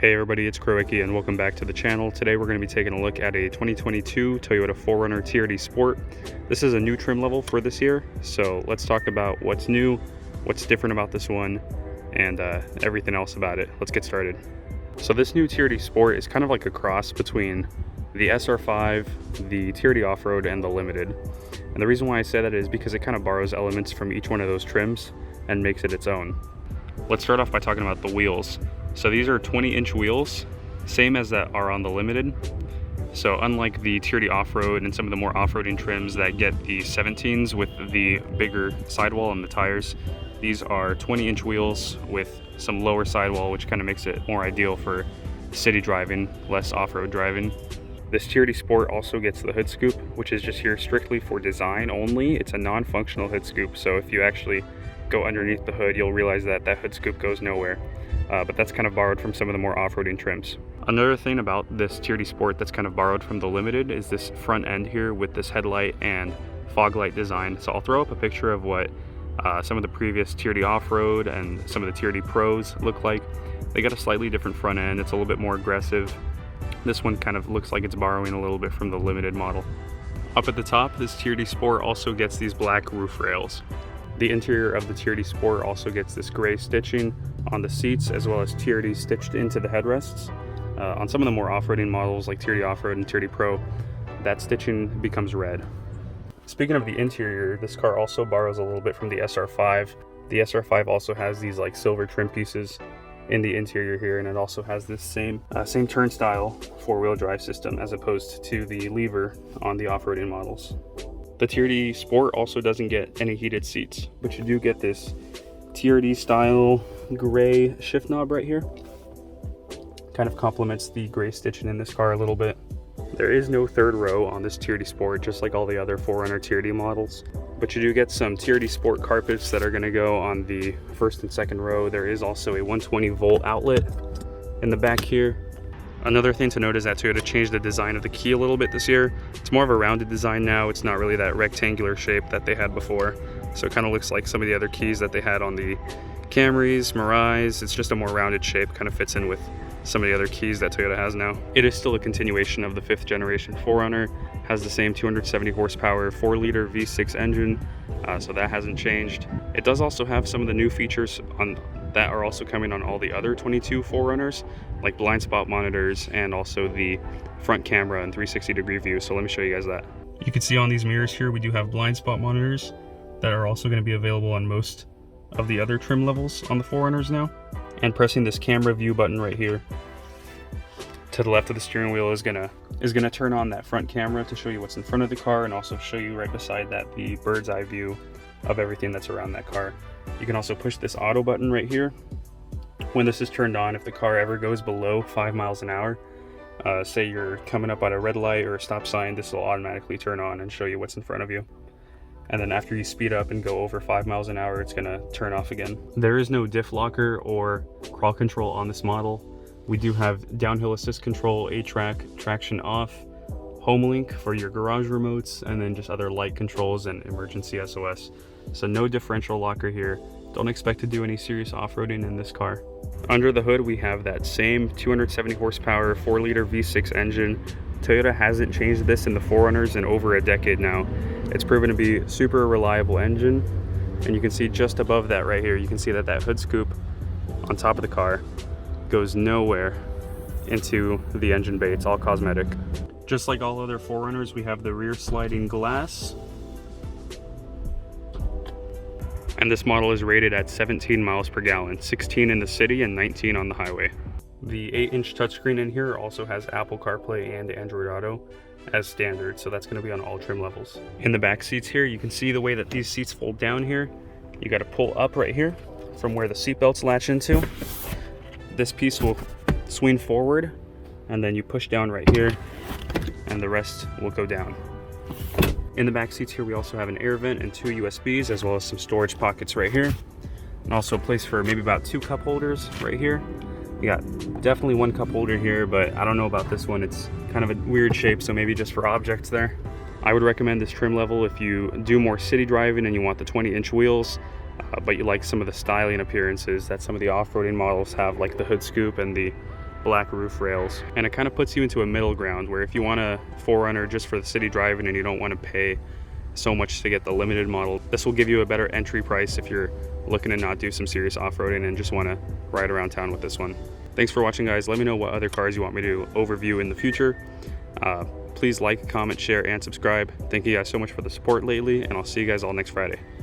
Hey everybody, it's Krowicki and welcome back to the channel. Today we're going to be taking a look at a 2022 Toyota 4Runner TRD Sport. This is a new trim level for this year, so let's talk about what's new, what's different about this one, and everything else about it. Let's get started. So this new TRD Sport is kind of like a cross between the SR5, the TRD Off-Road, and the Limited. And the reason why I say that is because it kind of borrows elements from each one of those trims and makes it its own. Let's start off by talking about the wheels. So these are 20-inch wheels, same as that are on the Limited. So unlike the TRD Off-Road and some of the more off-roading trims that get the 17s with the bigger sidewall and the tires, these are 20-inch wheels with some lower sidewall, which kind of makes it more ideal for city driving, less off-road driving. This TRD Sport also gets the hood scoop, which is just here strictly for design only. It's a non-functional hood scoop, so if you actually go underneath the hood, you'll realize that that hood scoop goes nowhere. But that's kind of borrowed from some of the more off-roading trims. Another thing about this TRD Sport that's kind of borrowed from the Limited is this front end here with this headlight and fog light design. So I'll throw up a picture of what some of the previous TRD Off-Road and some of the TRD Pros look like. They got a slightly different front end. It's a little bit more aggressive. This one kind of looks like it's borrowing a little bit from the Limited model. Up at the top, this TRD Sport also gets these black roof rails. The interior of the TRD Sport also gets this gray stitching on the seats, as well as TRD stitched into the headrests. On some of the more off-roading models like TRD Off-Road and TRD Pro, that stitching becomes red. Speaking of the interior, this car also borrows a little bit from the SR5. The SR5 also has these like silver trim pieces in the interior here, and it also has this same turnstile four-wheel drive system as opposed to the lever on the off-roading models. The TRD Sport also doesn't get any heated seats, but you do get this TRD style gray shift knob right here. Kind of complements the gray stitching in this car a little bit. There is no third row on this TRD Sport, just like all the other 4Runner TRD models, but you do get some TRD Sport carpets that are going to go on the first and second row. There is also a 120 volt outlet in the back here. Another thing to note is that Toyota changed the design of the key a little bit this year. It's more of a rounded design now. It's not really that rectangular shape that they had before. So it kind of looks like some of the other keys that they had on the Camrys, Mirais. It's just a more rounded shape, kind of fits in with some of the other keys that Toyota has now. It is still a continuation of the 5th generation 4Runner. Has the same 270 horsepower 4-liter V6 engine, so that hasn't changed. It does also have some of the new features that are also coming on all the other 22 4Runners, like blind spot monitors and also the front camera and 360-degree view. So let me show you guys that. You can see on these mirrors here, we do have blind spot monitors that are also going to be available on most of the other trim levels on the 4Runners now. And pressing this camera view button right here to the left of the steering wheel is gonna turn on that front camera to show you what's in front of the car, and also show you right beside that the bird's eye view of everything that's around that car. You can also push this auto button right here. When this is turned on, if the car ever goes below 5 miles an hour, say you're coming up at a red light or a stop sign, this will automatically turn on and show you what's in front of you. And then after you speed up and go over 5 miles an hour, it's gonna turn off again. There is no diff locker or crawl control on this model. We do have downhill assist control, A-track, traction off, home link for your garage remotes, and then just other light controls and emergency SOS. So no differential locker here. Don't expect to do any serious off-roading in this car. Under the hood, we have that same 270 horsepower 4-liter V6 engine. Toyota hasn't changed this in the 4Runners in over a decade now. It's proven to be a super reliable engine, and you can see just above that right here, you can see that that hood scoop on top of the car goes nowhere into the engine bay. It's all cosmetic. Just like all other 4Runners, we have the rear sliding glass, and this model is rated at 17 miles per gallon, 16 in the city and 19 on the highway. The 8-inch touchscreen in here also has Apple CarPlay and Android Auto as standard, so that's going to be on all trim levels. In the back seats here, you can see the way that these seats fold down here. You got to pull up right here from where the seat belts latch into. This piece will swing forward, and then you push down right here, and the rest will go down. In the back seats here, we also have an air vent and 2 USBs, as well as some storage pockets right here, and also a place for maybe about 2 cup holders right here. You got definitely 1 cup holder here, but I don't know about this one. It's kind of a weird shape, so maybe just for objects there. I would recommend this trim level if you do more city driving and you want the 20-inch wheels, but you like some of the styling appearances that some of the off-roading models have, like the hood scoop and the black roof rails, and it kind of puts you into a middle ground where if you want a 4Runner just for the city driving and you don't want to pay so much to get the limited model, this will give you a better entry price if you're looking to not do some serious off-roading and just want to ride around town with this one. Thanks for watching, guys. Let me know what other cars you want me to overview in the future. Please like, comment, share, and subscribe. Thank you guys so much for the support lately, and I'll see you guys all next Friday.